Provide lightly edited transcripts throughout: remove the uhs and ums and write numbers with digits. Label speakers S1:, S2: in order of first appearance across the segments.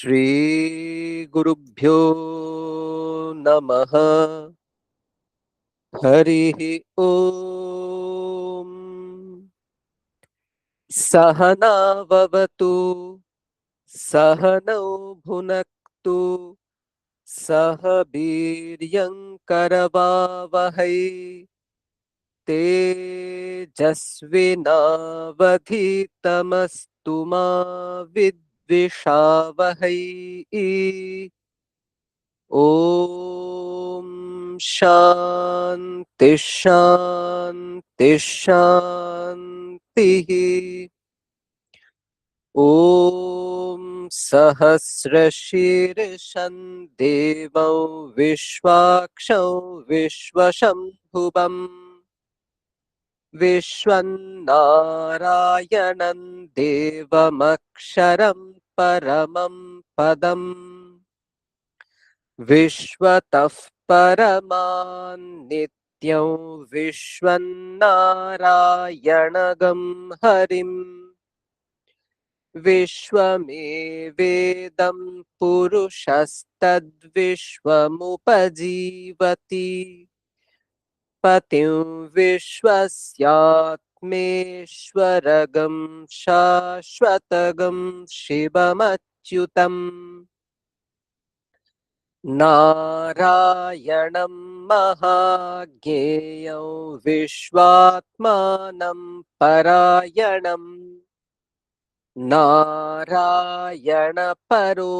S1: श्री गुरुभ्यो नमः। हरिः ओम। सहना भवतु सहनौ भुनक्तु सह वीर्यं करवावहै तेजस्विनावधीतमस्तु मा विद्विषावहै। ओम शांति शांति शांति। ओम सहस्रशीर्षं देवौ विश्वाक्षौ विश्वशंभुवम् विश्वन्नारायणं देवमक्षरं परमं पदम् विश्वतः परमान् नित्यं विश्वन्नारायणगं हरिम् विश्वमेवेदं पुरुषस्तद्विश्वमुपजीवति पतिं विश्वस्यात्मेश्वरगं शाश्वतगं शिवमच्युतम् नारायणं महाज्ञेयं विश्वात्मानं परायणम् नारायण परो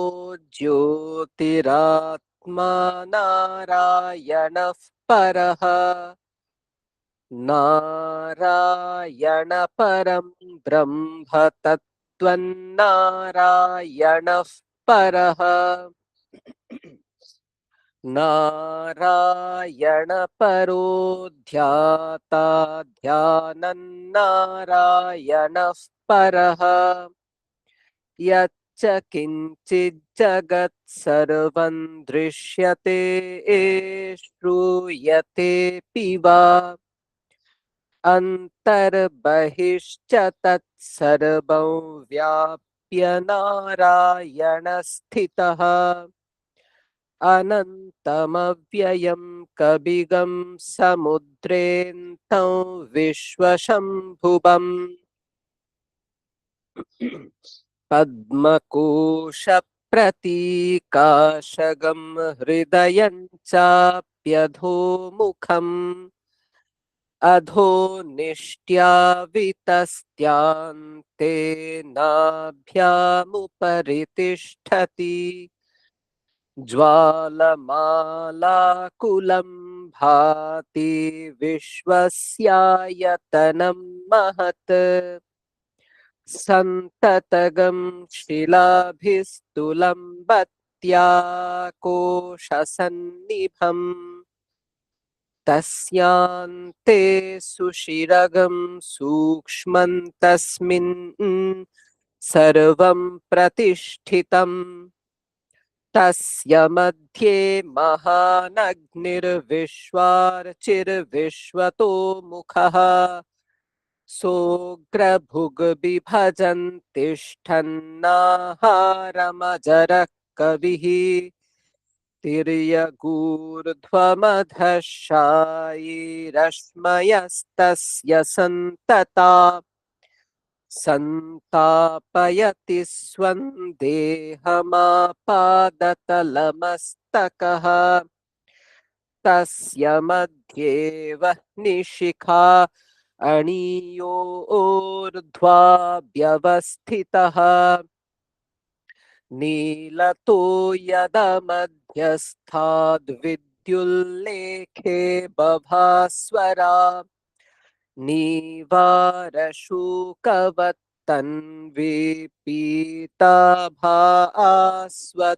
S1: ज्योतिरात्मा नारायणः परः नारायण परं ब्रह्म तत्त्वन्नारायणः परः नारायण परो ध्याता ध्यानन्नारायणः परः यच्च किञ्चिज्जगत् सर्वं दृश्यते श्रूयतेऽपि वा अन्तर्बहिश्च तत्सर्वं व्याप्य नारायणस्थितः अनन्तमव्ययं कबिगं समुद्रेऽन्तं विश्वशम्भुवम् पद्मकोशप्रतीकाशगं हृदयं चाप्यधोमुखम् अधो निष्ट्यावितस्त्यान्ते नाभ्यामुपरि तिष्ठति ज्वालमालाकुलं भाति विश्वस्यायतनं महत् सन्ततगं शिलाभिस्तुलम्बत्याकोशसन्निभम् तस्यान्ते सुषिरगं सूक्ष्मं तस्मिन् सर्वं प्रतिष्ठितम् तस्य मध्ये महानग्निर्विश्वार्चिर्विश्वतो मुखः सोऽग्रभुग्बिभजन् तिष्ठन्नाहारमजरः कविः तिर्यगूर्ध्वमधः शायीरश्मयस्तस्य सन्तता सन्तापयति स्वं देहमापादतलमस्तकः तस्य मध्ये वह्निशिखा अणियोर्ध्वा व्यवस्थितः नीलतो यदमध्यस्थाद्विद्युल्लेखे बभास्वरा नीवारशूकवत्तन्वी पीताभा आस्वत्यनुपमा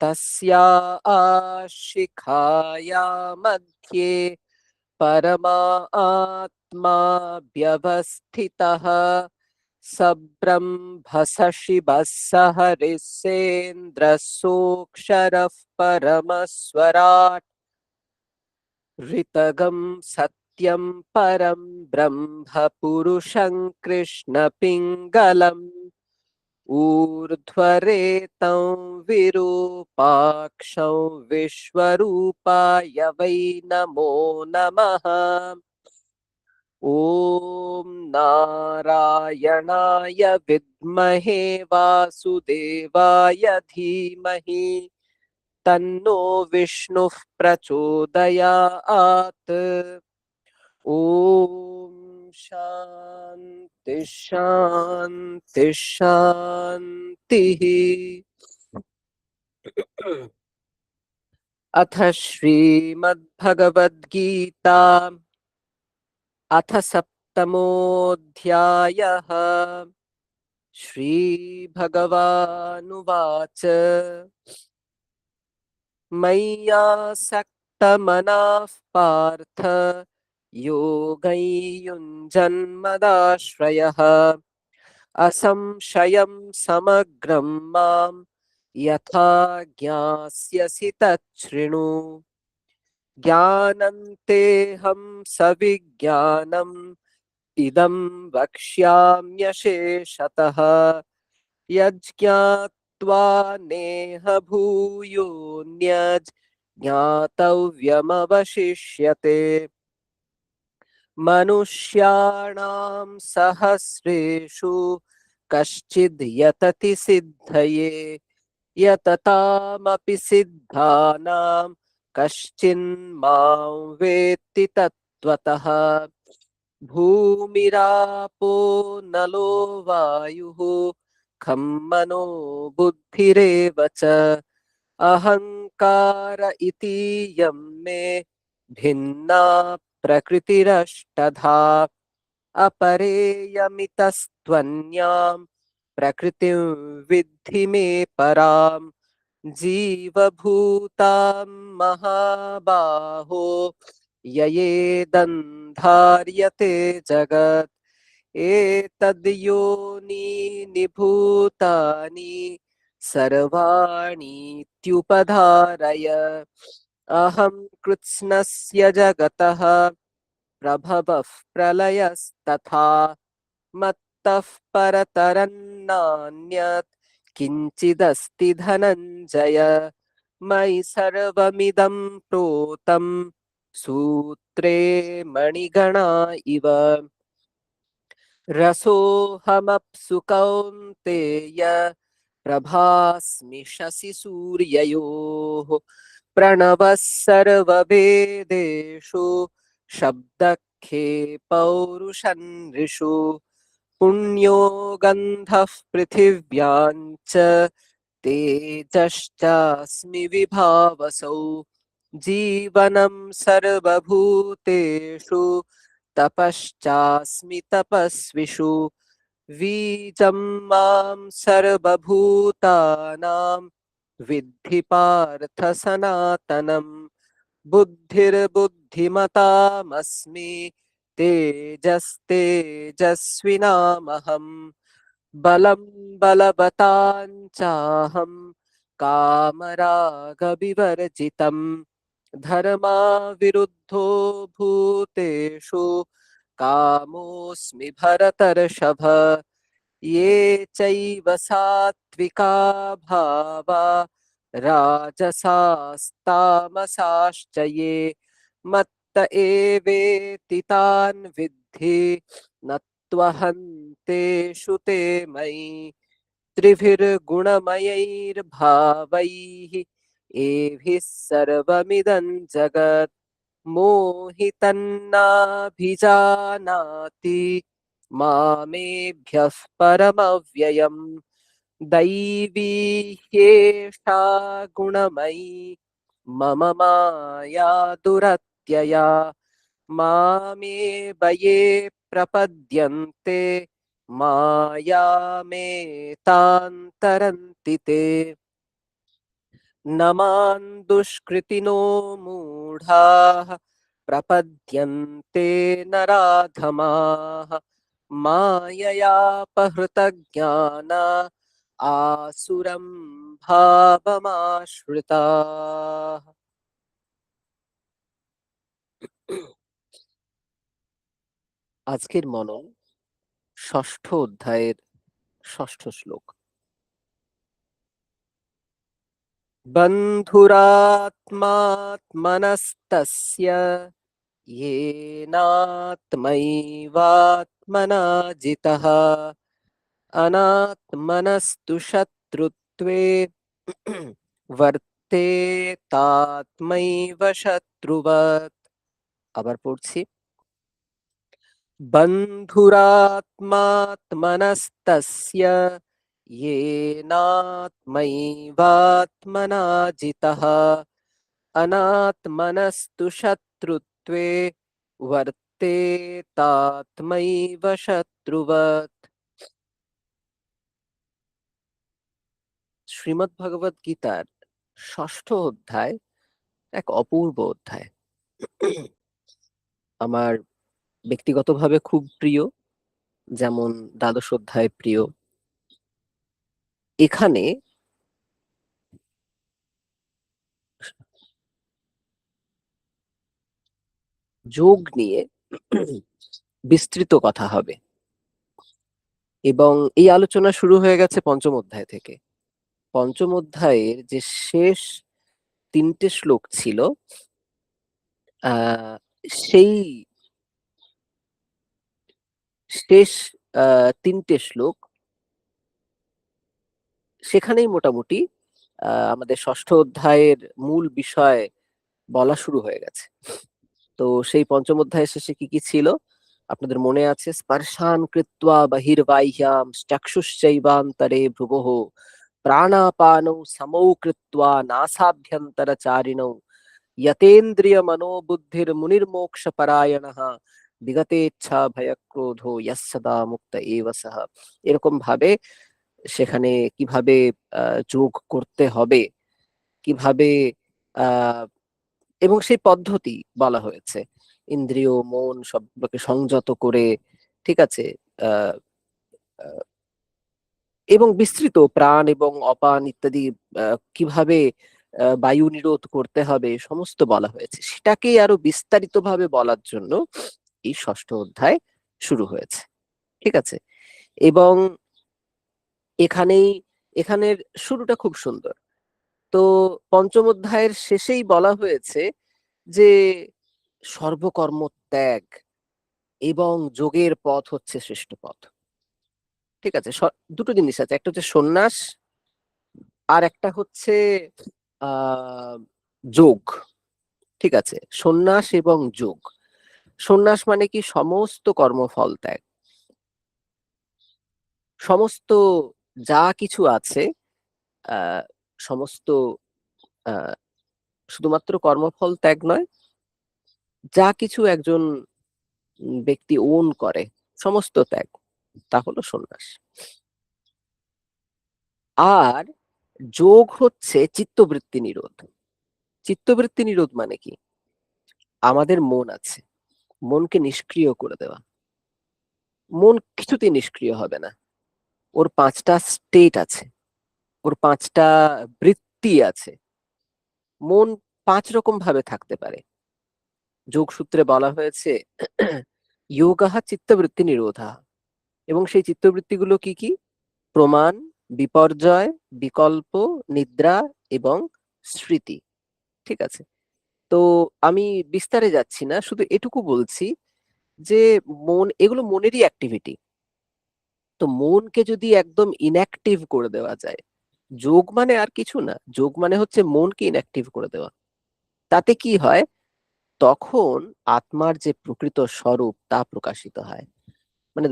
S1: तस्या शिखाया मध्ये परमात्मा व्यवस्थितः सब्रह्मसशिवः सहरिसेन्द्रः सोऽक्षरः परमस्वराट् ऋतगं सत्यं परं ब्रह्म पुरुषं कृष्णपिङ्गलम् ऊर्ध्वरेतं विरूपाक्षं विश्वरूपाय वै नमो नमः। ॐ नारायणाय विद्महे वासुदेवाय धीमहि तन्नो विष्णुः प्रचोदयात्। ॐ शान्ति शान्ति शान्तिः। अथ श्रीमद्भगवद्गीता अथ सप्तमोऽध्यायः। श्रीभगवानुवाच मय्यासक्तमनः पार्थ योगै युञ्जन्मदाश्रयः असंशयं समग्रं मां यथा ज्ञास्यसि तच्छृणु। ज्ञानन्तेऽहं सविज्ञानम् इदं वक्ष्याम्यशेषतः यज्ञात्वा नेह भूयोऽन्यज् ज्ञातव्यमवशिष्यते। मनुष्याणां सहस्रेषु कश्चिद् यतति सिद्धये यततामपि सिद्धानां कश्चिन्मां वेत्ति तत्त्वतः। भूमिरापो नलो वायुः खं मनो बुद्धिरेव च अहङ्कार इतीयं मे भिन्ना प्रकृतिरष्टधा। अपरेयमितस्त्वन्यां प्रकृतिं विद्धि मे पराम्। जीवभूतां महाबाहो ययेदन्धार्यते जगत् एतद्योनीनि भूतानि सर्वाणीत्युपधारय। अहं कृत्स्नस्य जगतः प्रभवः प्रलयस्तथा मत्तः परतरं नान्यत् किञ्चिदस्ति धनञ्जय। मयि सर्वमिदं प्रोतं सूत्रे मणिगणा इव। रसोऽहमप्सु कौन्तेय प्रभास्मि शशिसूर्ययोः। प्रणवः सर्ववेदेषु शब्दखे पौरुषन्नृषु। पुण्यो गन्धः पृथिव्यां च तेजश्चास्मि विभावसौ। जीवनं सर्वभूतेषु तपश्चास्मि तपस्विषु। बीजं मां सर्वभूतानां विद्धि पार्थ सनातनम्। बुद्धिर्बुद्धिमतामस्मि तेजस्तेजस्विनामहम्। बलं बलवतां चाहं कामरागविवर्जितम्। धर्माविरुद्धो भूतेषु कामोऽस्मि भरतर्षभ। ये चैव सात्विका भावा राजसास्तामसाश्च ये मत्त एवेति तान् विद्धि न त्वहं तेषु ते मयि। त्रिभिर्गुणमयैर्भावैः एभिः सर्वमिदं जगत् मोहितन्नाभिजानाति मामेभ्यः परमव्ययम्। दैवी ह्येषा गुणमयी मम माया दुरत्यया। मामेव ये प्रपद्यन्ते मायामेतां तरन्ति ते। न मां दुष्कृतिनो मूढाः प्रपद्यन्ते नराधमाः। माययापहृतज्ञाना आसुरं भावमाश्रिताः। আজকের মনন ষষ্ঠ অধ্যায়ের ষষ্ঠ শ্লোক। बन्धुरात्मात्मनस्तस्य येनात्मैवात्मना जितः अनात्मनस्तु शत्रुत्वे वर्तेतात्मैव शत्रुवत्। আবার পড়ছি, बन्धुरात्मात्मनस्तस्य येनात्मैवात्मना जितः अनात्मनस्तु शत्रुत्वे वर्तेतात्मैव शत्रुवत्। শ্রীমদ্ ভগবত গীতার ষষ্ঠ অধ্যায় এক অপূর্ব অধ্যায়, আমার ব্যক্তিগতভাবে খুব প্রিয়, যেমন দ্বাদশ অধ্যায় প্রিয়। এখানে যোগ নিয়ে বিস্তৃত কথা হবে, এবং এই আলোচনা শুরু হয়ে গেছে পঞ্চম অধ্যায় থেকে। পঞ্চম অধ্যায়ের যে শেষ তিনটে শ্লোক ছিল, সেই শেষ তিনটে শ্লোক, সেখানেই মোটামুটি আমাদের ষষ্ঠ অধ্যায়ের মূল বিষয় বলা শুরু হয়ে গেছে। তো সেই পঞ্চম অধ্যায়ের শেষে কি কি ছিল আপনাদের মনে আছে? স্পর্শান কৃত্বা বহির্বাহ্যাম চক্ষুশ্চৈবান্তরে ভ্রুবঃ প্রাণাপানৌ সমৌ কৃত্বা নাসাভ্যন্তরচারিণৌ यतेन्द्रिय मनोबुद्धिर मुनिर्मोक्ष परायणः বিগতেচ্ছা ভয়ক্রোধো ইয়াসদা মুক্ত এব সহ। এরকম ভাবে সেখানে কিভাবে যোগ করতে হবে, কিভাবে এবং সেই পদ্ধতি বলা হয়েছে, ইন্দ্রিয় মন সবগুলোকে সংযত করে, ঠিক আছে, আহ এবং বিস্তৃত প্রাণ এবং অপান ইত্যাদি কিভাবে বায়ু নিরোধ করতে হবে সমস্ত বলা হয়েছে। সেটাকে আরো বিস্তারিত ভাবে বলার জন্য এই ষষ্ঠ অধ্যায় শুরু হয়েছে, ঠিক আছে। এবং এখানের শুরুটা খুব সুন্দর। তো পঞ্চম অধ্যায়ের শেষেই বলা হয়েছে যে সর্বকর্ম ত্যাগ এবং যোগের পথ হচ্ছে শ্রেষ্ঠ পথ, ঠিক আছে। দুটো জিনিস আছে, একটা হচ্ছে সন্ন্যাস, আর একটা হচ্ছে যোগ, ঠিক আছে। সন্ন্যাস এবং যোগ। সন্ন্যাস মানে কি? সমস্ত কর্মফল ত্যাগ, সমস্ত যা কিছু আছে, সমস্ত শুধুমাত্র কর্মফল ত্যাগ নয়, যা কিছু একজন ব্যক্তি ওন করে সমস্ত ত্যাগ, তা হলো সন্ন্যাস। আর যোগ হচ্ছে চিত্তবৃত্তি নিরোধ। চিত্তবৃত্তি নিরোধ মানে কি? আমাদের মন আছে, মনকে নিষ্ক্রিয় করে দেওয়া। মন কিছুতেই নিষ্ক্রিয় হবে না, ওর পাঁচটা স্টেট আছে, ওর পাঁচটা বৃত্তি আছে। মন পাঁচ রকম ভাবে থাকতে পারে। যোগসূত্রে বলা হয়েছে যোগঃ চিত্তবৃত্তি নিরোধঃ। এবং সেই চিত্তবৃত্তিগুলো কি কি? প্রমাণ, বিপর্যয়, বিকল্প, নিদ্রা এবং স্মৃতি, ঠিক আছে। তো আমি বিস্তারে যাচ্ছি না, শুধু এটুকু বলছি যে মন, এগুলো মনেরই অ্যাক্টিভিটি। তো মনকে যদি একদম ইনঅ্যাক্টিভ করে দেওয়া যায়, যোগ মানে আর কিছু না, যোগ মানে হচ্ছে মনকে ইনঅ্যাক্টিভ করে দেওয়া। তাতে কি হয়? তখন আত্মার যে প্রকৃত স্বরূপ তা প্রকাশিত হয়। মানে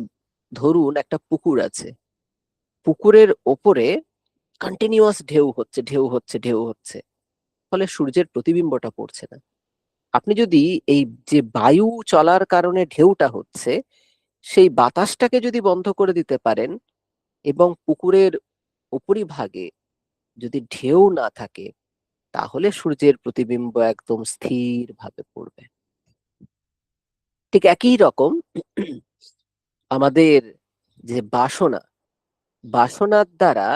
S1: ধরুন একটা পুকুর আছে, পুকুরের ওপরে কন্টিনিউয়াস ঢেউ হচ্ছে, ঢেউ হচ্ছে, ঢেউ হচ্ছে, ফলে সূর্যের প্রতিবিম্বটা পড়ছে না। আপনি যদি এই যে বায়ু চলার কারণে ঢেউটা হচ্ছে, সেই বাতাসটাকে যদি বন্ধ করে দিতে পারেন এবং পুকুরের উপরিভাগে যদি ঢেউ না থাকে, তাহলে সূর্যের প্রতিবিম্ব একদম স্থির ভাবে পড়বে। ঠিক একই রকম আমাদের যে বাসনা, বাসনার দ্বারা,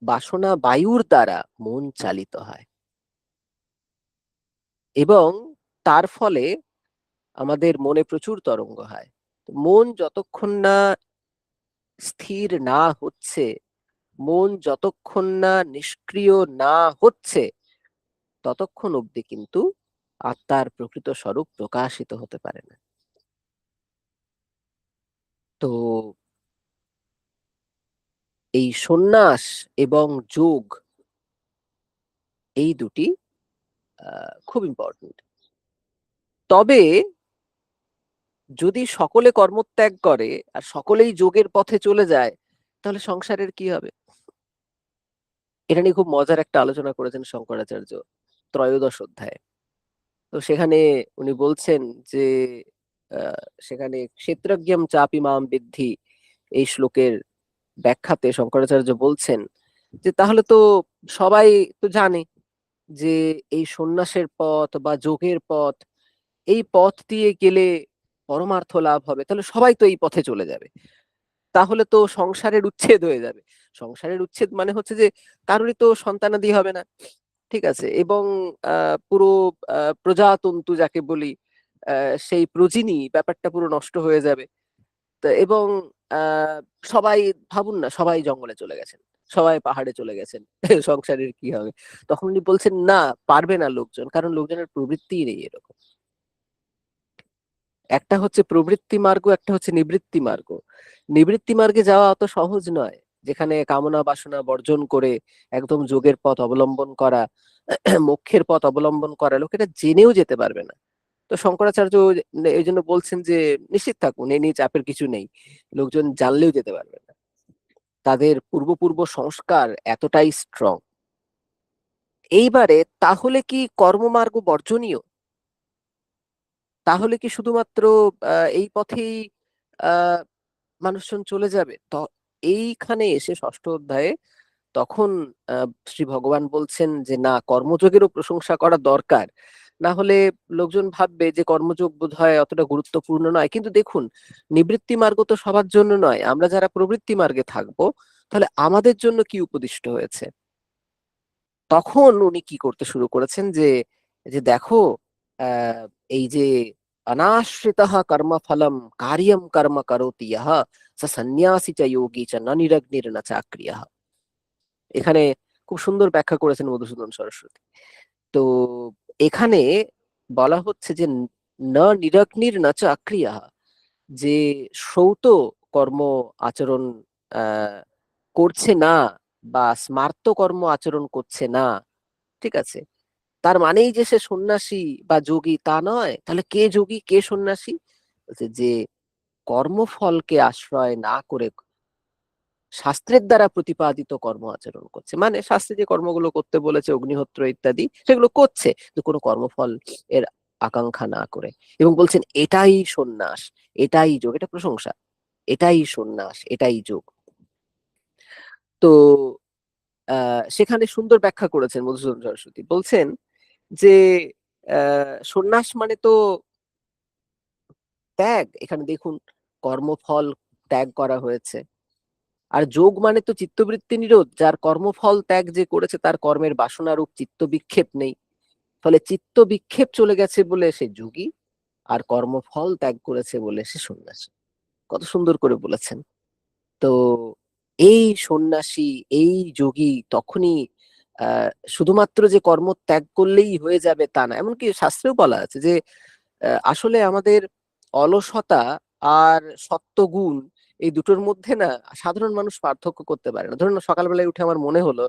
S1: বাসনা বায়ুর দ্বারা মন চালিত হয়, এবং তার ফলে আমাদের মনে প্রচুর তরঙ্গ হয়। মন যতক্ষণ না স্থির না হচ্ছে, মন যতক্ষণ না নিষ্ক্রিয় না হচ্ছে ততক্ষণ অবধি কিন্তু আত্মার প্রকৃত স্বরূপ প্রকাশিত হতে পারে না। তো এই সন্ন্যাস এবং যোগ, এই দুটি খুব ইম্পর্টেন্ট। তবে যদি সকলে কর্মত্যাগ করে আর সকলেই যোগের পথে চলে যায়, তাহলে সংসারের কি হবে? এটা নিয়ে খুব মজার একটা আলোচনা করেছেন শঙ্করাচার্য ত্রয়োদশ অধ্যায়ে। তো সেখানে উনি বলছেন যে সেখানে ক্ষেত্রজ্ঞম চাপি মাম বিদ্ধি, এই শ্লোকের ব্যাখ্যাতে শঙ্করাচার্য বলছেন যে তাহলে তো সবাই তো জানে যে এই সন্ন্যাসের পথ বা যোগের পথ, এই পথ দিয়ে গেলে পরমার্থ লাভ হবে, তাহলে সবাই তো এই পথে চলে যাবে, তাহলে তো সংসারের উচ্ছেদ হয়ে যাবে। সংসারের উচ্ছেদ মানে হচ্ছে যে কারোরই তো সন্তানাদি হবে না, ঠিক আছে, এবং পুরো প্রজাতন্তু যাকে বলি, সেই প্রজিনি ব্যাপারটা পুরো নষ্ট হয়ে যাবে। এবং আহ সবাই, ভাবুন না, সবাই জঙ্গলে চলে গেছেন, সবাই পাহাড়ে চলে গেছেন, সংসারের কি হবে? তখন উনি বলছেন না, পারবে না লোকজন, কারণ লোকজনের প্রবৃত্তি নেই এরকম। একটা হচ্ছে প্রবৃত্তি মার্গ, একটা হচ্ছে নিবৃত্তি মার্গ। নিবৃত্তি মার্গে যাওয়া অত সহজ নয়, যেখানে কামনা বাসনা বর্জন করে একদম যোগের পথ অবলম্বন করা, মোক্ষের পথ অবলম্বন করা, লোকেরা জেনেও যেতে পারবে না। তো শঙ্করাচার্য এই জন্য বলছেন যে নিশ্চিত থাকুন, এ নিয়ে চাপের কিছু নেই, লোকজন জানলেও যেতে পারবে না, তাদের পূর্ব পূর্ব সংস্কার এতটাই স্ট্রং। এইবারে তাহলে কি কর্মমার্গ বর্জনীয়? তাহলে কি শুধুমাত্র এই পথেই আহ মানুষজন চলে যাবে? তো এইখানে এসে ষষ্ঠ অধ্যায়ে তখন শ্রী ভগবান বলছেন যে না, কর্মযোগেরও প্রশংসা করা দরকার, না হলে লোকজন ভাববে যে কর্মযোগ বোধহয় অতটা গুরুত্বপূর্ণ নয়। কিন্তু দেখুন, নিবৃত্তি মার্গ তো সবার জন্য নয়, আমরা যারা প্রবৃত্তি মার্গে থাকবো, তাহলে আমাদের জন্য কি উপদিষ্ট হয়েছে? তখন উনি কি করতে শুরু করেছেন যে যে দেখো, আহ এই যে অনাশ্রিতঃ কর্মফলম কার্যম কর্ম করোতি ইহ স সন্ন্যাসী চ যোগী চ ন নিরগ্নির ন চাক্রিয়ঃ। এখানে খুব সুন্দর ব্যাখ্যা করেছেন মধুসূদন সরস্বতী। তো এখানে বলা হচ্ছে যে ন নিরগ্নির ন চাক্রিয়ঃ, যে শ্রৌত কর্ম আচরণ আহ করছে না বা স্মার্ত কর্ম আচরণ করছে না, ঠিক আছে, তার মানেই যে সে সন্ন্যাসী বা যোগী তা নয়। তাহলে কে যোগী কে সন্ন্যাসী? বলছে যে কর্মফলকে আশ্রয় না করে শাস্ত্রের দ্বারা প্রতিপাদিত কর্ম আচরণ করছে, মানে শাস্ত্রে যে কর্মগুলো করতে বলেছে অগ্নিহোত্র ইত্যাদি সেগুলো করছে, কিন্তু কোনো কর্মফল এর আকাঙ্ক্ষা না করে। এবং বলছেন এটাই সন্ন্যাস, এটাই যোগ, এটা প্রশংসা, এটাই সন্ন্যাস, এটাই যোগ। তো সেখানে সুন্দর ব্যাখ্যা করেছেন মধুসূদন সরস্বতী, বলছেন যে সন্ন্যাস মানে তো ত্যাগ, এখানে দেখুন কর্মফল ত্যাগ করা হয়েছে। আর যোগ মানে তো চিত্তবৃত্তি নিরোধ, যার কর্মফল ত্যাগ যে করেছে তার কর্মের বাসনারূপ চিত্ত বিক্ষেপ নেই, ফলে চিত্ত বিক্ষেপ চলে গেছে বলে সে যোগী, আর কর্মফল ত্যাগ করেছে বলে সে সন্ন্যাসী। কত সুন্দর করে বলেছেন। তো এই সন্ন্যাসী, এই যোগী তখনই শুধুমাত্র যে কর্ম ত্যাগ করলেই হয়ে যাবে তা না, এমনকি শাস্ত্রেও বলা আছে যে আসলে আমাদের অলসতা আর সত্ত্বগুণ, এই দুটোর মধ্যে না সাধারণ মানুষ পার্থক্য করতে পারে না। ধরুন সকালবেলায় উঠে আমার মনে হলো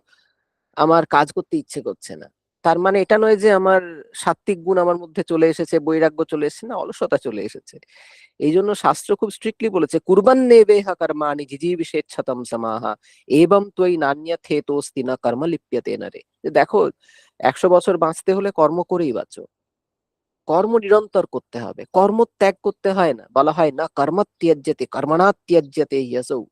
S1: আমার কাজ করতে ইচ্ছে করছে না, তার মানে এটা নয় যে আমার সাত্ত্বিক গুণ আমার মধ্যে চলে এসেছে, বৈরাগ্য চলে এসেছে, না, অলসতা চলে এসেছে। এই জন্য শাস্ত্র খুব স্ট্রিক্টলি বলেছে কুরবান নেবেহ কর্মাণি জিজীবিষেচ্ছতম সমাহা এবং ত্বয়ি নান্যথে তোস্তি না কর্ম লিপ্যতে না রে। দেখো, 100 বছর বাঁচতে হলে কর্ম করেই বাঁচো, কর্ম নিরন্তর করতে হবে, কর্ম ত্যাগ করতে হয় না। বলা হয় না কর্ম ত্যাজ্যতে কর্মণা ত্যাজ্যতে ইয়সৌ,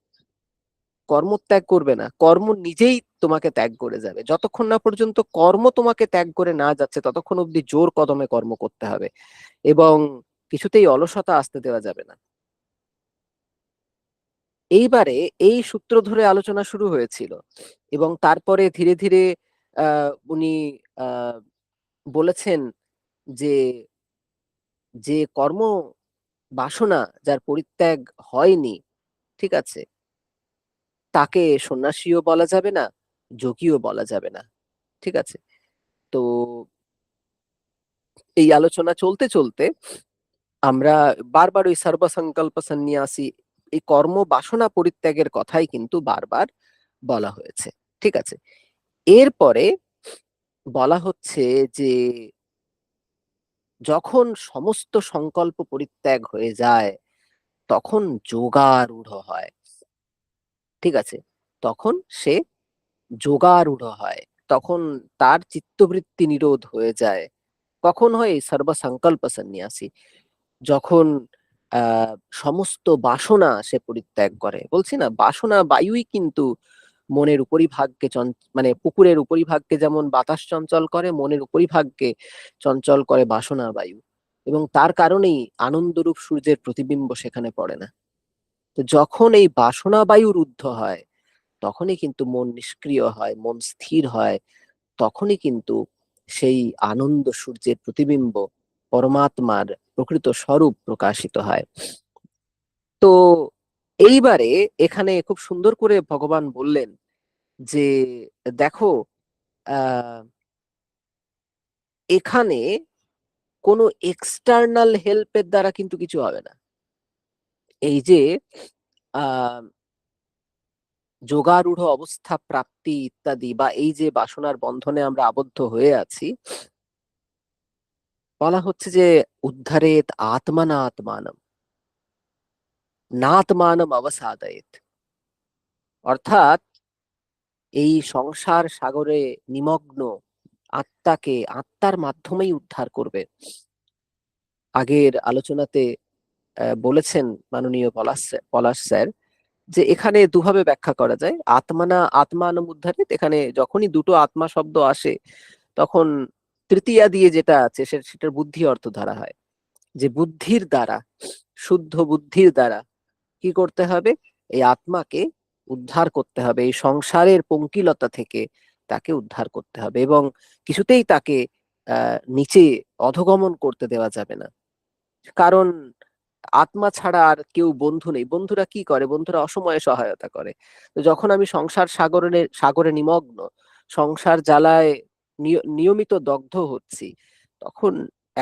S1: কর্ম ত্যাগ করবে না, কর্ম নিজেই তোমাকে ত্যাগ করে যাবে। যতক্ষণ না পর্যন্ত কর্ম তোমাকে ত্যাগ করে না যাচ্ছে ততক্ষণ অব্দি জোর কদমে কর্ম করতে হবে, এবং কিছুতেই অলসতা আসতে দেওয়া যাবে না। এইবারে এই সূত্র ধরে আলোচনা শুরু হয়েছিল, এবং তারপরে ধীরে ধীরে উনি বলেছেন যে যে কর্ম বাসনা যার পরিত্যাগ হয়নি, ঠিক আছে, তাকে সন্ন্যাসীও বলা যাবে না, যোগীও বলা যাবে না। ঠিক আছে? তো এই আলোচনা চলতে চলতে আমরা বারবার ওই সর্বসংকল্প সন্ন্যাসী, এই কর্ম বাসনা পরিত্যাগের কথাই কিন্তু বারবার বলা হয়েছে। ঠিক আছে? এরপরে বলা হচ্ছে যে যখন সমস্ত সংকল্প পরিত্যাগ হয়ে যায় তখন যোগারূঢ় হয়। ঠিক আছে? তখন সে যোগারূঢ় হয়, তখন তার চিত্তবৃত্তি নিরোধ হয়ে যায়। কখন হয় এই সর্বসংকল্প সন্ন্যাসী? যখন আহ সমস্ত বাসনা সে পরিত্যাগ করে। বলছি না, বাসনা বায়ুই কিন্তু মনের উপরিভাগকে মানে পুকুরের উপরিভাগকে যেমন বাতাস চঞ্চল করে, মনের উপরিভাগকে চঞ্চল করে বাসনা বায়ু। এবং তার কারণেই আনন্দরূপ সূর্যের প্রতিবিম্ব সেখানে পড়ে না। তো যখন এই বাসনা বায়ু রুদ্ধ হয় তখনই কিন্তু মন নিষ্ক্রিয় হয়, মন স্থির হয়। তখনই কিন্তু সেই আনন্দ সূর্যের প্রতিবিম্ব, পরমাত্মার প্রকৃত স্বরূপ প্রকাশিত হয়। তো এইবারে এখানে খুব সুন্দর করে ভগবান বললেন যে দেখো, আহ এখানে কোনো এক্সটার্নাল হেল্পের দ্বারা কিন্তু কিছু হবে না। এই যে আহ যোগারূঢ় অবস্থা প্রাপ্তি ইত্যাদি, বা এই যে বাসনার বন্ধনে আমরা আবদ্ধ হয়ে আছি, বলা হচ্ছে যে উদ্ধারেত আত্মানা আত্মানম নাত্মানম অবসাদয়েত। অর্থাৎ এই সংসার সাগরে নিমগ্ন আত্মাকে আত্মার মাধ্যমেই উদ্ধার করবে। আগের আলোচনাতে বলেছেন মাননীয় পলাশ স্যার যে এখানে দুভাবে ব্যাখ্যা করা যায়। আত্মানম উদ্ধারিত, এখানে যখনই দুটো আত্মা শব্দ আসে তখন তৃতীয়া দিয়ে যেটা আছে সেটার বুদ্ধি অর্থ ধরা হয়। যে বুদ্ধির দ্বারা, শুদ্ধ বুদ্ধির দ্বারা কি করতে হবে? এই আত্মাকে উদ্ধার করতে হবে, এই সংসারের পঙ্কিলতা থেকে তাকে উদ্ধার করতে হবে, এবং কিছুতেই তাকে নিচে অধগমন করতে দেওয়া যাবে না। কারণ আত্মা ছাড়া আর কেউ বন্ধু নেই। বন্ধুরা কি করে? বন্ধুরা অসময়ে সহায়তা করে। তো যখন আমি সংসার সাগরে সাগরে নিমগ্ন, সংসার জ্বালায় নিয়মিত দগ্ধ হচ্ছি, তখন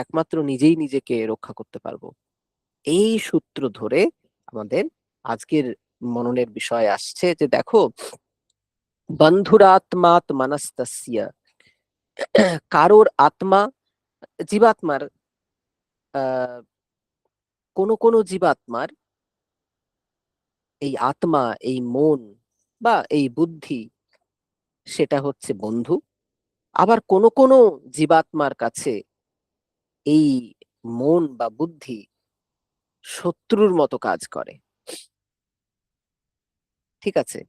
S1: একমাত্র নিজেই নিজেকে রক্ষা করতে পারবো। এই সূত্র ধরে আমাদের আজকের মননের বিষয় আসছে যে দেখো, বন্ধুরাত্মাত মনস্তস্য, কারোর আত্মা, জীবাত্মার, আহ কোন কোন জীবাত্মার এই আত্মা, এই মন বা এই বুদ্ধি, সেটা হচ্ছে বন্ধু। আবার কোন কোন জীবাত্মার কাছে এই মন বা বুদ্ধি শত্রুর মতো কাজ করে। ঠিক আছে?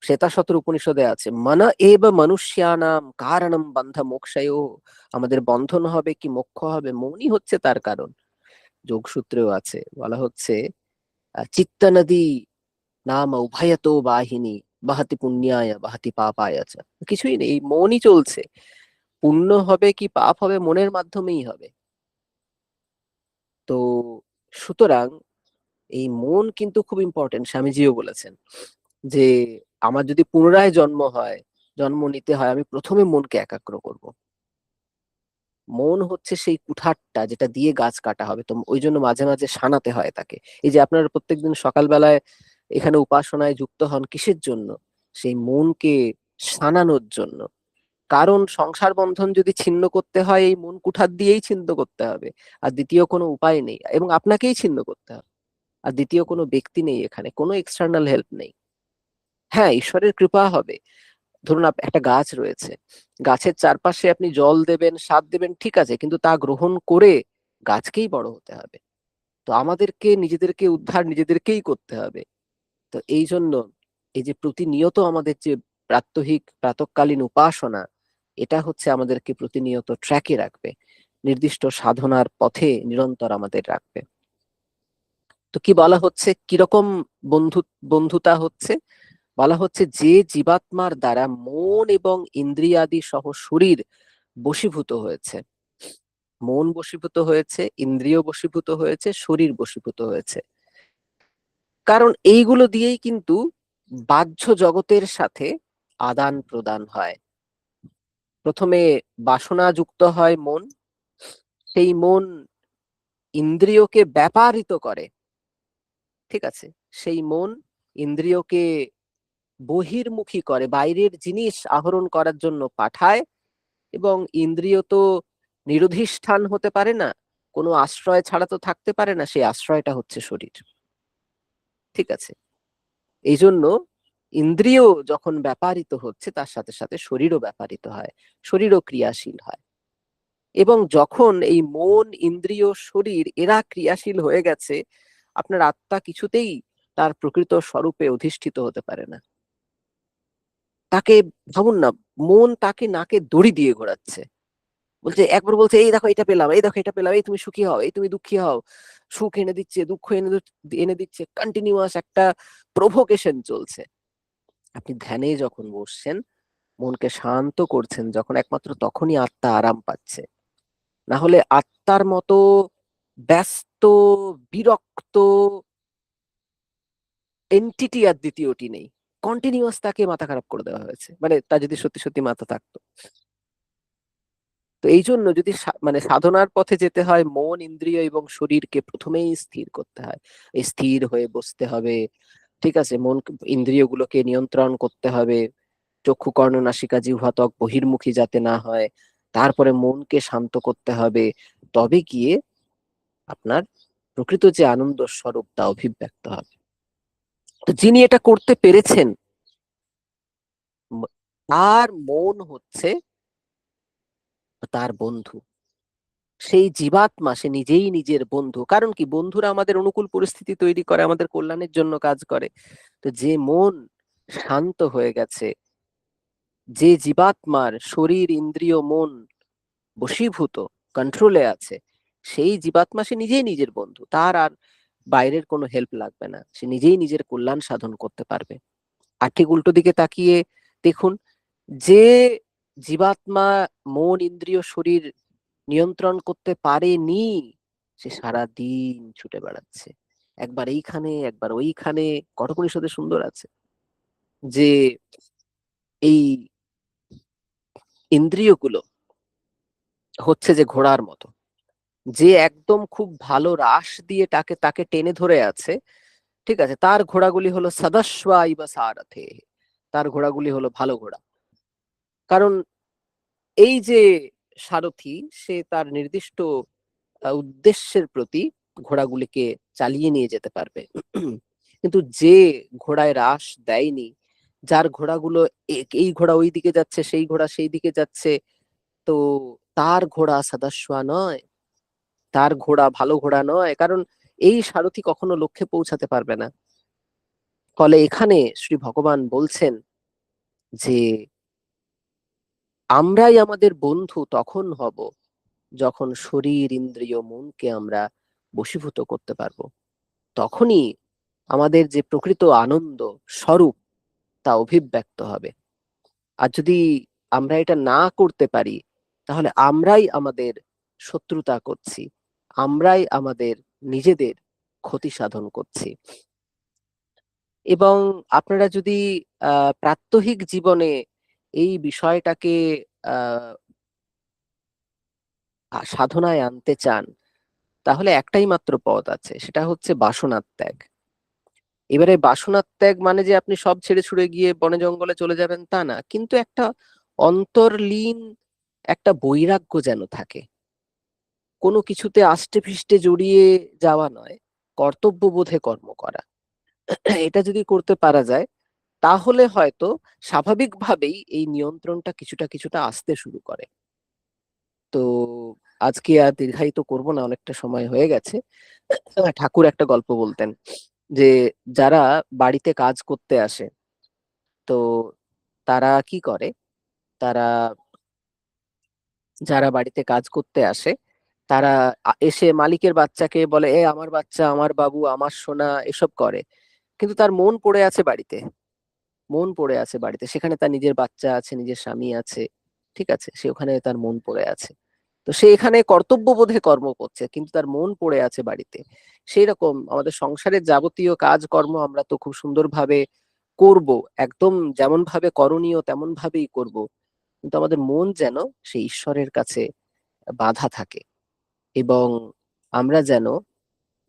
S1: শ্বেতাশতর উপনিষদে আছে, মন এব মনুষ্যানাম কারণম বন্ধ মোক্ষয়ো। আমাদের বন্ধন হবে কি মোক্ষ হবে, মনই হচ্ছে তার কারণ। যোগসূত্রেও আছে, বলা হচ্ছে চিত্ত নদী নাম উভয়তো বাহিনী বাহতি পুণ্যায় বাহতি পাপায়। কিছুই নেই, এই মনই চলছে। পুণ্য হবে কি পাপ হবে মনের মাধ্যমেই হবে। তো সুতরাং এই মন কিন্তু খুব ইম্পর্টেন্ট। স্বামীজিও বলেছেন যে আমার যদি পুনরায় জন্ম হয়, জন্ম নিতে হয়, আমি প্রথমে মনকে একাগ্র করব। মন হচ্ছে সেই কুঠারটা যেটা দিয়ে গাছ কাটা হবে। তো ওই জন্য মাঝে মাঝে শানাতে হয় তাকে। এই যে আপনারা প্রত্যেকদিন সকালবেলায় এখানে উপাসনায় যুক্ত হন কিসের জন্য? সেই মনকে শানানোর জন্য। কারণ সংসার বন্ধন যদি ছিন্ন করতে হয় এই মন কুঠার দিয়েই ছিন্ন করতে হবে। আর দ্বিতীয় কোনো উপায় নেই, এবং আপনাকেই ছিন্ন করতে হবে। আর দ্বিতীয় কোনো ব্যক্তি নেই, এখানে কোনো এক্সটার্নাল হেল্প নেই। হ্যাঁ, ঈশ্বরের কৃপা হবে। ধরুন একটা গাছ রয়েছে, গাছের চারপাশে আপনি জল দেবেন, সার দেবেন, ঠিক আছে, কিন্তু তা গ্রহণ করে গাছকেই বড় হতে হবে। তো আমাদেরকে নিজেদেরকে উদ্ধার নিজেদেরকেই করতে হবে। তো এই জন্য এই যে প্রতিনিয়ত আমাদের যে প্রাতঃকালীন উপাসনা, এটা হচ্ছে আমাদেরকে প্রতিনিয়ত ট্র্যাকে রাখবে, নির্দিষ্ট সাধনার পথে নিরন্তর আমাদের রাখবে। তো কি বলা হচ্ছে, কিরকম বন্ধুতা হচ্ছে? বলা হচ্ছে যে জীবাত্মার দ্বারা মন এবং ইন্দ্রিয়াদি সহ শরীর বশীভূত হয়েছে, মন বশীভূত হয়েছে, ইন্দ্রিয় বশীভূত হয়েছে, শরীর বশীভূত হয়েছে, কারণ এইগুলো দিয়েই কিন্তু বাহ্য জগতের সাথে আদান প্রদান হয়। প্রথমে বাসনা যুক্ত হয় মন, সেই মন ইন্দ্রিয়কে ব্যাপারিত করে, ঠিক আছে, সেই মন ইন্দ্রিয়কে বহির্মুখী করে, বাইরের জিনিস আহরণ করার জন্য পাঠায়। এবং ইন্দ্রিয় তো নিরধিষ্ঠান হতে পারে না, কোনো আশ্রয় ছাড়া তো থাকতে পারে না, সেই আশ্রয়টা হচ্ছে শরীর, ঠিক আছে। এই জন্য ইন্দ্রিয় যখন ব্যাপারিত হচ্ছে তার সাথে সাথে শরীরও ব্যাপারিত হয়, শরীরও ক্রিয়াশীল হয়। এবং যখন এই মন ইন্দ্রিয় শরীর এরা ক্রিয়াশীল হয়ে গেছে, আপনার আত্মা কিছুতেই তার প্রকৃত স্বরূপে অধিষ্ঠিত হতে পারে না। তাকে ভাবুন না, মন তাকে নাকে দড়ি দিয়ে ঘোরাচ্ছে, বলছে, একবার বলছে এই দেখো এটা পেলাম, এই দেখো এটা পেলাম, এই তুমি সুখী হও, এই তুমি দুঃখী হও, সুখ এনে দিচ্ছে, দুঃখ এনে দিচ্ছে, কন্টিনিউয়াস একটা প্রভোকেশন চলছে। আপনি ধ্যানে যখন বসছেন, মনকে শান্ত করছেন যখন, একমাত্র তখনই আত্মা আরাম পাচ্ছে। না হলে আত্মার মতো ব্যস্ত, বিরক্ত এন্টিটি আর দ্বিতীয়টি নেই। কন্টিনিউয়াস তাকে মাথা খারাপ করে দেওয়া হয়েছে, মানে তার যদি সত্যি সত্যি মাথা থাকতো। তো এই জন্য যদি মানে সাধনার পথে যেতে হয়, মন ইন্দ্রিয় এবং শরীরকে প্রথমেই স্থির করতে হয়। এই স্থির হয়ে বসতে হবে, ঠিক আছে, মন ইন্দ্রিয়গুলোকে নিয়ন্ত্রণ করতে হবে, চক্ষু কর্ণ নাসিকা জিহ্বা ত্বক বহির্মুখী যাতে না হয়। তারপরে মনকে শান্ত করতে হবে, তবে গিয়ে আপনার প্রকৃত যে আনন্দ স্বরূপ তা অভিব্যক্ত হবে। তো যিনি এটা করতে পেরেছেন, তার মন হচ্ছে তার বন্ধু। সেই জীবাত্মা সে নিজেই নিজের বন্ধু। কারণ কি, বন্ধুরা আমাদের অনুকূল পরিস্থিতি তৈরি করে, আমাদের কল্যাণের জন্য কাজ করে। তো যে মন শান্ত হয়ে গেছে, যে জীবাত্মার শরীর ইন্দ্রিয় মন বশীভূত, কন্ট্রোলে আছে, সেই জীবাত্মা সে নিজেই নিজের বন্ধু। তার আর বাইরের কোনো হেল্প লাগবে না, সে নিজেই নিজের কল্যাণ সাধন করতে পারবে। আর ঠিক উল্টো দিকে তাকিয়ে দেখুন, যে জীবাত্মা মন ইন্দ্রিয় শরীর নিয়ন্ত্রণ করতে পারেনি, সে সারা দিন ছুটে বেড়াচ্ছে, একবার এইখানে একবার ওইখানে। কঠোপনিষদে সুন্দর আছে যে এই ইন্দ্রিয়গুলো হচ্ছে যে ঘোড়ার মতো, যে একদম খুব ভালো রাশ দিয়ে তাকে তাকে টেনে ধরে আছে, ঠিক আছে, তার ঘোড়াগুলি হলো সদস্বা ইবা সারথে, তার ঘোড়াগুলি হলো ভালো ঘোড়া। কারণ এই যে সারথি, সে তার নির্দিষ্ট উদ্দেশ্যের প্রতি ঘোড়াগুলিকে চালিয়ে নিয়ে যেতে পারবে। কিন্তু যে ঘোড়ায় রাশ দেয়নি, যার ঘোড়াগুলো এই ঘোড়া ওই দিকে যাচ্ছে, সেই ঘোড়া সেই দিকে যাচ্ছে, তো তার ঘোড়া সদস্যা নয়, তার ঘোড়া ভালো ঘোড়া নয়। কারণ এই সারথি কখনো লক্ষ্যে পৌঁছাতে পারবে না। ফলে এখানে শ্রী ভগবান বলছেন যে আমরাই আমাদের বন্ধু তখন হব যখন শরীর ইন্দ্রিয় মনকে আমরা বশীভূত করতে পারবো। তখনই আমাদের যে প্রকৃত আনন্দ স্বরূপ তা অভিব্যক্ত হবে। আর যদি আমরা এটা না করতে পারি, তাহলে আমরাই আমাদের শত্রুতা করছি, আমরাই আমাদের নিজেদের ক্ষতি সাধন করছি। এবং আপনারা যদি প্রাত্যহিক জীবনে এই বিষয়টাকে আহ সাধনায় আনতে চান, তাহলে একটাই মাত্র পথ আছে, সেটা হচ্ছে বাসনা ত্যাগ। এবারে বাসনা ত্যাগ মানে যে আপনি সব ছেড়ে ছুড়ে গিয়ে বনে জঙ্গলে চলে যাবেন তা না, কিন্তু একটা অন্তর্লীন একটা বৈরাগ্য যেন থাকে, কোনো কিছুতে আষ্টে পৃষ্ঠে জড়িয়ে যাওয়া নয়, কর্তব্যবোধে কর্ম করা। এটা যদি করতে পারা যায়, তাহলে হয়তো স্বাভাবিকভাবেই এই নিয়ন্ত্রণটা কিছুটা কিছুটা আসতে শুরু করে। তো আজকে আর দীর্ঘায়িত করব না, অনেকটা সময় হয়ে গেছে। ঠাকুর একটা গল্প বলতেন যে যারা বাড়িতে কাজ করতে আসে, তো তারা কি করে, তারা যারা বাড়িতে কাজ করতে আসে, তারা এসে মালিকের বাচ্চাকে বলে, এ আমার বাচ্চা, আমার বাবু, আমার সোনা, এসব করে। কিন্তু তার মন পড়ে আছে বাড়িতে, মন পড়ে আছে বাড়িতে, সেখানে তার নিজের বাচ্চা আছে, নিজের স্বামী আছে, ঠিক আছে, সে ওখানে তার মন পড়ে আছে। তো সে এখানে কর্তব্যবোধে কর্ম করছে, কিন্তু তার মন পড়ে আছে বাড়িতে। সেই রকম আমাদের সংসারের যাবতীয় কাজকর্ম আমরা তো খুব সুন্দরভাবে করব, একদম যেমন ভাবে করণীয় তেমন ভাবেই করব, কিন্তু আমাদের মন যেন সেই ঈশ্বরের কাছে বাঁধা থাকে। এবং আমরা যেন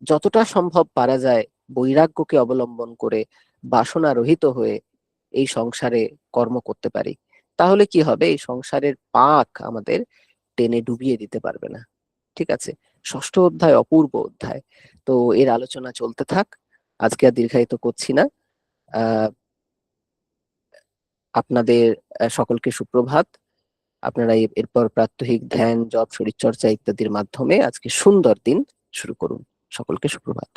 S1: যতটা সম্ভব পারা যায় বৈরাগ্যকে অবলম্বন করে বাসনা রহিত হয়ে এই সংসারে কর্ম করতে পারি। তাহলে কি হবে, এই সংসারের পাক আমাদের টেনে ডুবিয়ে দিতে পারবে না। ঠিক আছে? ষষ্ঠ অধ্যায় অপূর্ব অধ্যায়। তো এর আলোচনা চলতে থাক, আজকে আর দীর্ঘায়িত করছি না। আহ আপনাদের সকলকে সুপ্রভাত। আপনারা এরপর প্রাত্যহিক ধ্যান, জপ, শরীরচর্চা ইত্যাদির মাধ্যমে আজকে সুন্দর দিন শুরু করুন। সকলকে সুপ্রভাত।